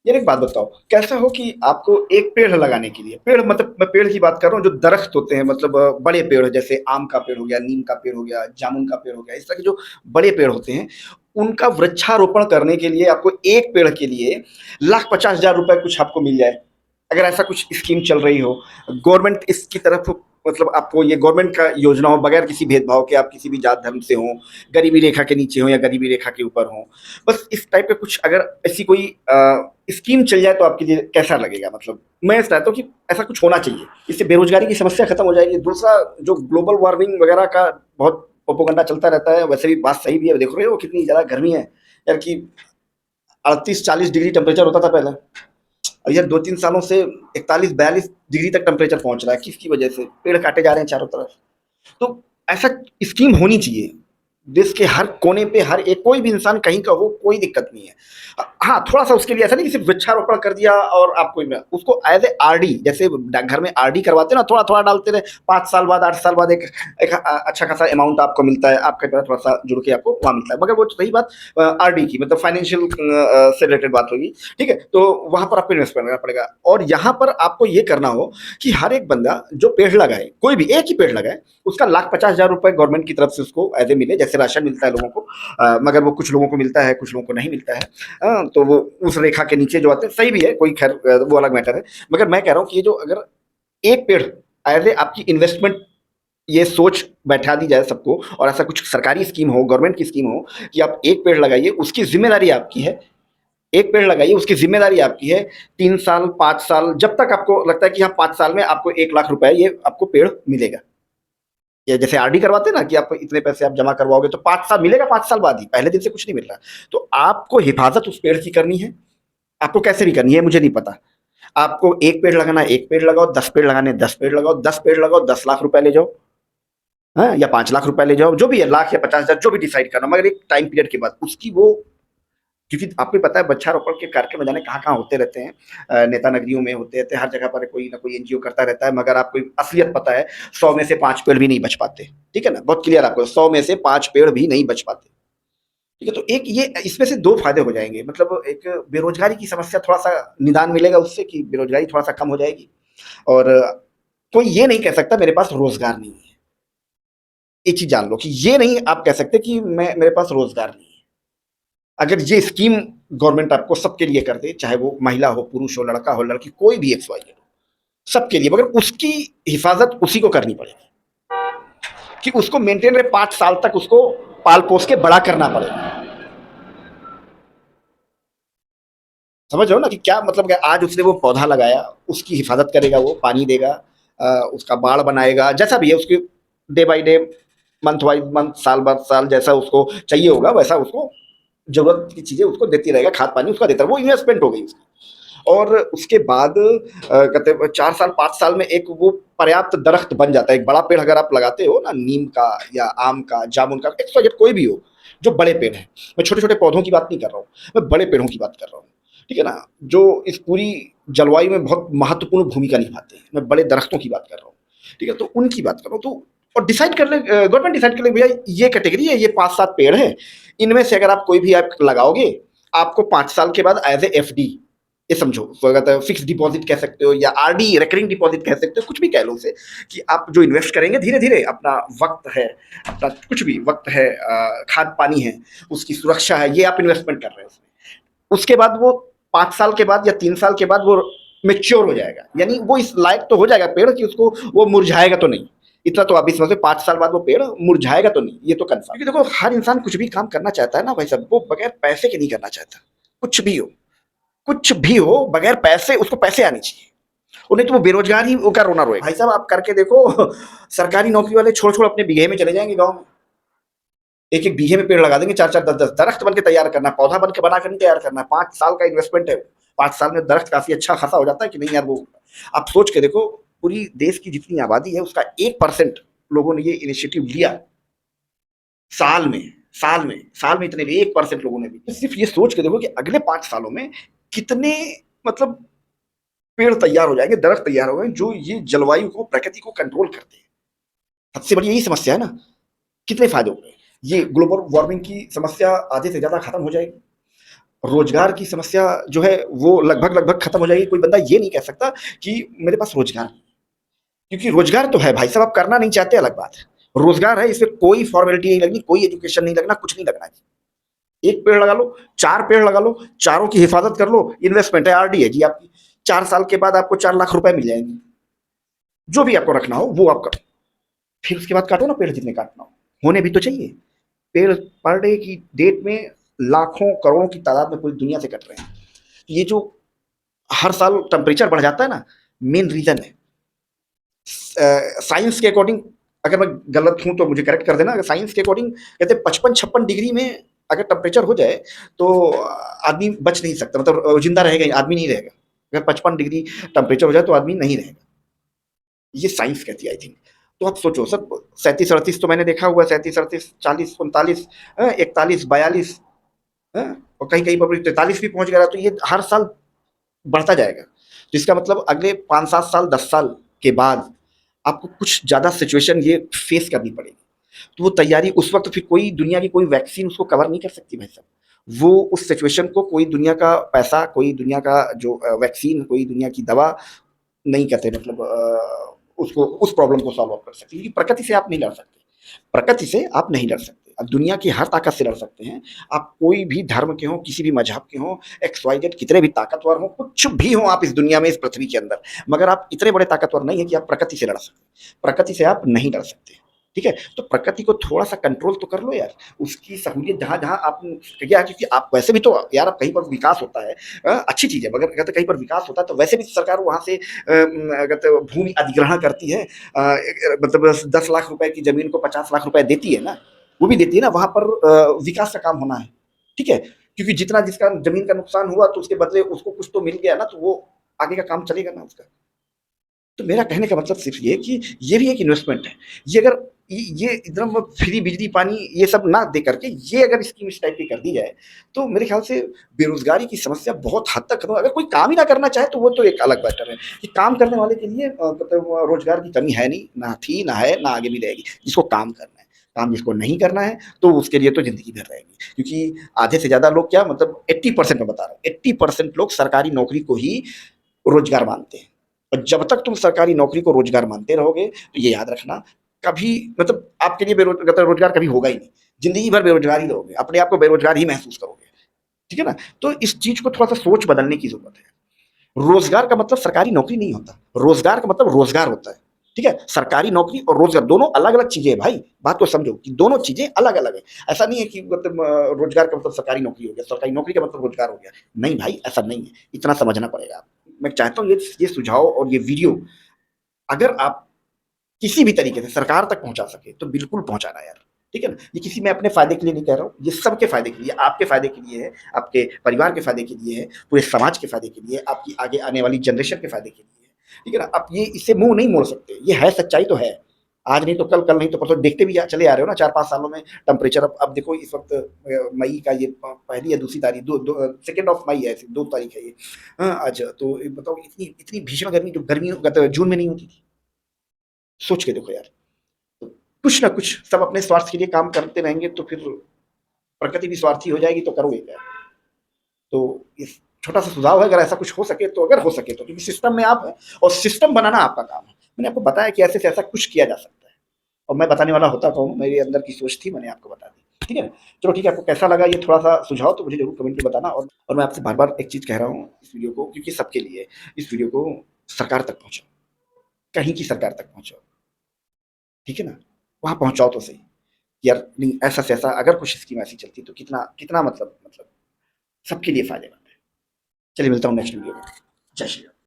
यार एक बात बताओ, कैसा हो कि आपको एक पेड़ लगाने के लिए, पेड़ मतलब मैं पेड़ की बात कर रहा हूँ, जो दरख्त होते हैं, मतलब बड़े पेड़, जैसे आम का पेड़ हो गया, नीम का पेड़ हो गया, जामुन का पेड़ हो गया, इस तरह के जो बड़े पेड़ होते हैं, उनका वृक्षारोपण करने के लिए आपको एक पेड़ के लिए 1,50,000 रुपए कुछ आपको मिल जाए, अगर ऐसा कुछ स्कीम चल रही हो, गवर्नमेंट इसकी तरफ, मतलब आपको ये गवर्नमेंट का योजना हो, बगैर किसी भेदभाव के, आप किसी भी जात धर्म से हो, गरीबी रेखा के नीचे हो या गरीबी रेखा के ऊपर हो, बस इस टाइप का कुछ अगर ऐसी कोई स्कीम चल जाए तो आपके लिए कैसा लगेगा? मतलब मैं चाहता हूँ कि ऐसा कुछ होना चाहिए, इससे बेरोजगारी की समस्या खत्म हो जाएगी। दूसरा, जो ग्लोबल वार्मिंग वगैरह का बहुत प्रोपोगंडा चलता रहता है, वैसे भी बात सही भी है, देख रहे हो कितनी ज्यादा गर्मी है यार, कि 38-40 डिग्री टेम्परेचर होता था पहले, और यार 2-3 सालों से 41-42 डिग्री तक टेम्परेचर पहुंच रहा है। किसकी वजह से? पेड़ काटे जा रहे हैं चारों तरफ। तो ऐसा स्कीम होनी चाहिए देश के हर कोने पे, हर एक, कोई भी इंसान कहीं का हो, कोई दिक्कत नहीं है। हाँ, थोड़ा सा उसके लिए ऐसा नहीं कि सिर्फ वृक्षारोपण कर दिया और आपको उसको एज ए आरडी, जैसे डाकघर में आरडी करवाते हैं ना, थोड़ा थोड़ा डालते रहे, 5 साल बाद, 8 साल बाद एक अच्छा खासा अमाउंट आपको मिलता है, आपके पास थोड़ा सा जुड़ के आपको वहां मिलता है, मगर वो तो सही बात आरडी की, मतलब फाइनेंशियल से रिलेटेड बात होगी। ठीक है, तो वहां पर आपको इन्वेस्ट करना पड़ेगा, और यहाँ पर आपको ये करना हो कि हर एक बंदा जो पेड़ लगाए, कोई भी एक ही पेड़ लगाए, उसका 1,50,000 रुपए गवर्नमेंट की तरफ से उसको एज ए मिले, जैसे राशन मिलता है लोगों को, मगर वो कुछ लोगों को मिलता है, कुछ लोगों को नहीं मिलता है। तो वो उस रेखा के नीचे जो आते हैं, सही भी है, कोई खैर वो अलग मैटर है। मगर मैं कह रहा हूँ कि ये जो अगर एक पेड़ एज ए आपकी इन्वेस्टमेंट, ये सोच बैठा दी जाए सबको, और ऐसा कुछ सरकारी स्कीम हो, गवर्नमेंट की स्कीम हो, कि आप एक पेड़ लगाइए, उसकी जिम्मेदारी आपकी है, एक पेड़ लगाइए, उसकी जिम्मेदारी आपकी है। 3 साल, 5 साल, जब तक आपको लगता है कि हाँ 5 साल में आपको 1 लाख रुपए ये आपको पेड़ मिलेगा, या जैसे आरडी करवाते हैं ना, कि आप इतने पैसे आप जमा करवाओगे तो 5 साल मिलेगा, 5 साल बाद ही, पहले दिन से कुछ नहीं मिल रहा। तो आपको हिफाजत उस पेड़ की करनी है, आपको कैसे भी करनी है मुझे नहीं पता। आपको एक पेड़ लगाना है, एक पेड़ लगाओ, 10 पेड़ लगाने, 10 पेड़ लगाओ, 10 पेड़ लगाओ, 10 लाख रुपए ले जाओ, हाँ, या 5 लाख रुपए ले जाओ, जो भी है, लाख या 50,000, जो भी डिसाइड करना, मगर एक टाइम पीरियड के बाद उसकी वो, क्योंकि आपको पता है वृक्षारोपण के कार्यक्रम जाने कहाँ कहाँ होते रहते हैं, नेता नगरियों में होते रहते हैं, हर जगह पर कोई ना कोई एनजीओ करता रहता है, मगर आपको असलियत पता है, 100 में से 5 पेड़ भी नहीं बच पाते। ठीक है ना, बहुत क्लियर, आपको 100 में से 5 पेड़ भी नहीं बच पाते। ठीक है, तो एक ये इसमें से दो फायदे हो जाएंगे, मतलब एक बेरोजगारी की समस्या थोड़ा सा निदान मिलेगा उससे, कि बेरोजगारी थोड़ा सा कम हो जाएगी, और कोई ये नहीं कह सकता मेरे पास रोजगार नहीं है। एक चीज जान लो कि ये नहीं आप कह सकते कि मैं, मेरे पास रोजगार नहीं है। अगर ये स्कीम गवर्नमेंट आपको सबके लिए कर दे, चाहे वो महिला हो, पुरुष हो, लड़का हो, लड़की, कोई भी एक्स वाई हो, सबके लिए, मगर उसकी हिफाजत उसी को करनी पड़ेगी, कि उसको मेंटेन रहे, 5 साल तक उसको पाल पोस के बड़ा करना पड़ेगा। समझ रहे हो ना कि क्या मतलब? कि आज उसने वो पौधा लगाया, उसकी हिफाजत करेगा, वो पानी देगा, उसका बाड़ बनाएगा, जैसा भी है उसकी, day by day, month wise month, साल बाद साल, जैसा उसको चाहिए होगा वैसा उसको जरूरत की चीजें उसको देती रहेगा, खाद पानी उसका देता है, वो इन्वेस्टमेंट हो गई उसकी। और उसके बाद कहते 4 साल 5 साल में एक वो पर्याप्त दरख्त बन जाता है, एक बड़ा पेड़ अगर आप लगाते हो ना, नीम का या आम का, जामुन का, एक कोई भी हो, जो बड़े पेड़ हैं, मैं छोटे छोटे पौधों की बात नहीं कर रहा हूँ, मैं बड़े पेड़ों की बात कर रहा हूँ। ठीक है ना, जो इस पूरी जलवायु में बहुत महत्वपूर्ण भूमिका निभाते हैं, मैं बड़े दरख्तों की बात कर रहा हूँ। ठीक है, तो उनकी बात कर रहा हूँ, तो और डिसाइड कर ले, गवर्नमेंट डिसाइड कर ले भैया, ये कैटेगरी है, ये 5-7 पेड़ है, इनमें से अगर आप कोई भी आप लगाओगे, आपको 5 साल के बाद एज ए एफ डी, ये समझो, तो फिक्स डिपॉजिट कह सकते हो, या आरडी, रिकरिंग डिपॉजिट कह सकते हो, कुछ भी कह लो उसे, कि आप जो इन्वेस्ट करेंगे धीरे धीरे, अपना वक्त है, अपना कुछ भी वक्त है, खाद पानी है, उसकी सुरक्षा है, ये आप इन्वेस्टमेंट कर रहे हैं उसमें। उसके बाद वो 5 साल के बाद या 3 साल के बाद वो मेच्योर हो जाएगा, यानी वो इस लायक तो हो जाएगा पेड़ कि उसको वो मुरझाएगा तो नहीं। इतना तो आप भी समझते, 5 साल बाद वो पेड़ मुरझाएगा तो नहीं, ये तो कंफर्म। क्योंकि देखो, हर इंसान कुछ भी काम करना चाहता है ना भाई साहब, वो बगैर पैसे के नहीं करना चाहता। कुछ भी हो, कुछ भी हो, बगैर पैसे, उसको पैसे आने चाहिए, और नहीं तो वो बेरोजगार ही होकर रोना रोएगा। भाई साहब, आप करके देखो, सरकारी नौकरी वाले छोड़ छोड़ अपने बीघे में चले जाएंगे गाँव में, एक एक बीघे में पेड़ लगा देंगे, 4-4 10-10 दरख्त बन के तैयार करना, पौधा बन के बना कर नहीं तैयार करना, 5 साल का इन्वेस्टमेंट है। 5 साल में दरख्त काफी अच्छा खासा हो जाता है कि नहीं यार? वो आप सोच के देखो, पूरी देश की जितनी आबादी है उसका 1% लोगों ने ये इनिशिएटिव लिया, साल में, साल में इतने 1% लोगों ने भी, तो सिर्फ ये सोच के देखो कि अगले 5 सालों में कितने, मतलब पेड़ तैयार हो जाएंगे, दरख्त तैयार हो गए, जो ये जलवायु को, प्रकृति को कंट्रोल करते हैं। सबसे बड़ी यही समस्या है ना, कितने फायदे हो गए, ये ग्लोबल वार्मिंग की समस्या आधे से ज्यादा खत्म हो जाएगी। रोज़गार की समस्या जो है वो लगभग-लगभग खत्म हो जाएगी। कोई बंदा ये नहीं कह सकता कि मेरे पास रोज़गार नहीं, क्योंकि रोज़गार तो है भाई साहब, आप करना नहीं चाहते अलग बात है। रोज़गार है, इसमें कोई फ़ॉर्मेलिटी नहीं लगनी, कोई एजुकेशन नहीं लगना, कुछ नहीं लगना है। 1 पेड़ लगा लो, 4 पेड़ लगा लो, चारों की हिफाज़त कर लो, इन्वेस्टमेंट है, आरडी है जी आपकी। 4 साल के बाद आपको 4 लाख रुपए मिल जाएँगे। जो भी आपको रखना हो वो आप करो। फिर उसके बाद काटो ना पेड़ जितने काटना हो। होने भी तो चाहिए। पेड़ पर डे की डेट में लाखों, करोड़ों की तादाद में पूरी दुनिया से कट रहे हैं। ये जो हर साल टेम्परेचर बढ़ जाता है ना, मेन रीज़न है। साइंस के अकॉर्डिंग, अगर मैं गलत हूँ तो मुझे करेक्ट कर देना, अगर साइंस के अकॉर्डिंग कहते हैं 55-56 डिग्री में अगर टेम्परेचर हो जाए तो आदमी बच नहीं सकता, मतलब जिंदा रहेगा ही, आदमी नहीं रहेगा। अगर 55 डिग्री टेम्परेचर हो जाए तो आदमी नहीं रहेगा, ये साइंस कहती है आई थिंक। तो आप सोचो सर, 37-38 तो मैंने देखा हुआ है, 37-38, 40-45, 41-42, और कहीं कहीं पर 43 भी पहुंच गया, तो ये हर साल बढ़ता जाएगा। तो इसका मतलब अगले 5-7 साल, 10 साल के बाद आपको कुछ ज़्यादा सिचुएशन ये फेस करनी पड़ेगी। तो वो तैयारी उस वक़्त, फिर कोई दुनिया की कोई वैक्सीन उसको कवर नहीं कर सकती भाई साहब। वो उस सिचुएशन को कोई दुनिया का पैसा, कोई दुनिया का जो वैक्सीन, कोई दुनिया की दवा नहीं कहते, मतलब उसको, उस प्रॉब्लम को सॉल्व अप कर सकती, क्योंकि प्रकृति से आप नहीं लड़ सकते। प्रकृति से आप नहीं लड़ सकते। अब दुनिया की हर ताकत से लड़ सकते हैं। आप कोई भी धर्म के हों, किसी भी मज़हब के हों, एक्स, वाई, ज़ेड, कितने भी ताकतवर हों, कुछ भी हों आप इस दुनिया में, इस पृथ्वी के अंदर, मगर आप इतने बड़े ताकतवर नहीं हैं कि आप प्रकृति से लड़ सकें। प्रकृति से आप नहीं लड़ सकते। ठीक है? तो प्रकृति को थोड़ा-सा कंट्रोल तो कर लो यार। उसकी सहूलियत जहाँ-जहाँ आप क्या, क्योंकि आप वैसे भी तो यार, अब कहीं पर विकास होता है, अच्छी चीज़ है, मगर कहते कहीं पर विकास होता है तो वैसे भी सरकार वहाँ से कहते भूमि अधिग्रहण करती है। मतलब 10 लाख रुपए की ज़मीन को 50 लाख रुपए देती है ना, वो भी देती है ना, वहाँ पर विकास का काम होना है। ठीक है? क्योंकि जितना जिसका ज़मीन का नुकसान हुआ तो उसके बदले उसको कुछ तो मिल गया ना, तो वो आगे का काम चलेगा ना उसका। तो मेरा कहने का मतलब सिर्फ ये है कि ये भी एक इन्वेस्टमेंट है। ये अगर ये एकदम फ्री बिजली पानी ये सब ना दे करके ये अगर स्कीम इस टाइप की कर दी जाए, तो मेरे ख्याल से बेरोज़गारी की समस्या बहुत हद तक खत्म। अगर कोई काम ही ना करना चाहे तो वो तो एक अलग मैटर है, कि काम करने वाले के लिए मतलब रोज़गार की कमी है नहीं, ना थी, ना है, ना आगे भी रहेगी, जिसको काम करना है। काम जिसको नहीं करना है, तो उसके लिए तो ज़िंदगी भर रहेगी। क्योंकि आधे से ज़्यादा लोग क्या, मतलब 80% मैं बता रहा हूँ, 80% लोग सरकारी नौकरी को ही रोज़गार मानते हैं। और जब तक तुम सरकारी नौकरी को रोज़गार मानते रहोगे, तो ये याद रखना, कभी मतलब आपके लिए मतलब रोज़गार कभी होगा ही नहीं। ज़िंदगी भर बेरोज़गार ही रहोगे, अपने आप को बेरोज़गार ही महसूस करोगे। ठीक है ना? तो इस चीज़ को थोड़ा-सा सोच बदलने की ज़रूरत है। रोज़गार का मतलब सरकारी नौकरी नहीं होता। रोज़गार का मतलब रोज़गार होता है। ठीक है? सरकारी नौकरी और रोज़गार दोनों अलग-अलग चीज़ें हैं भाई। बात को समझो कि दोनों चीज़ें अलग-अलग हैं। ऐसा नहीं है कि मतलब रोज़गार का मतलब सरकारी नौकरी हो गया, सरकारी नौकरी का मतलब रोज़गार हो गया। नहीं भाई, ऐसा नहीं है। इतना समझना पड़ेगा। मैं चाहता हूँ ये सुझाव और ये वीडियो अगर आप किसी भी तरीके से सरकार तक पहुँचा सके, तो बिल्कुल पहुँचाना यार। ठीक है ना? ये किसी मैं अपने फ़ायदे के लिए नहीं कह रहा हूँ, ये सबके फ़ायदे के लिए, आपके फ़ायदे के लिए है, आपके परिवार के फ़ायदे के लिए है, पूरे समाज के फ़ायदे के लिए, आपकी आगे आने वाली जनरेशन के फ़ायदे के लिए है। ठीक है ना? आप ये इससे मुँह नहीं मोड़ सकते, ये है, सच्चाई तो है। आज नहीं तो कल, कल नहीं तो परसों, देखते भी चले आ रहे हो ना, 4-5 सालों में टेम्परेचर, अब देखो इस वक़्त मई का ये पहली या दूसरी तारीख, 2 ऑफ मई है, 2 तारीख है ये। आज तो बताओ, इतनी इतनी भीषण गर्मी, जो गर्मी जून में नहीं होती थी। सोच के देखो यार। तो कुछ ना कुछ सब अपने स्वार्थ के लिए काम करते रहेंगे तो फिर प्रकृति भी स्वार्थी हो जाएगी, तो करोगे क्या? तो इस छोटा सा सुझाव है, अगर ऐसा कुछ हो सके तो, अगर हो सके तो, क्योंकि सिस्टम में आप हैं और सिस्टम बनाना आपका काम है। मैंने आपको बताया कि ऐसे से ऐसा कुछ किया जा सकता है, और मैं बताने वाला होता कौन हूँ, मेरे अंदर की सोच थी, मैंने आपको बता दी। ठीक है ना? चलो ठीक है, आपको कैसा लगा ये थोड़ा सा सुझाव, तो मुझे जरूर कमेंट में बताना। और मैं आपसे बार बार एक चीज कह रहा हूँ, इस वीडियो को, क्योंकि सबके लिए, इस वीडियो को सरकार तक पहुंचाओ, कहीं की सरकार तक पहुंचाओ। ठीक है ना? वहां पहुंचाओ तो सही, यार नहीं, ऐसा से ऐसा अगर कुछ स्कीम ऐसी चलती तो कितना कितना मतलब सबके लिए फायदेमंद है। चलिए मिलता हूँ नेक्स्ट वीडियो में। जय श्री राम।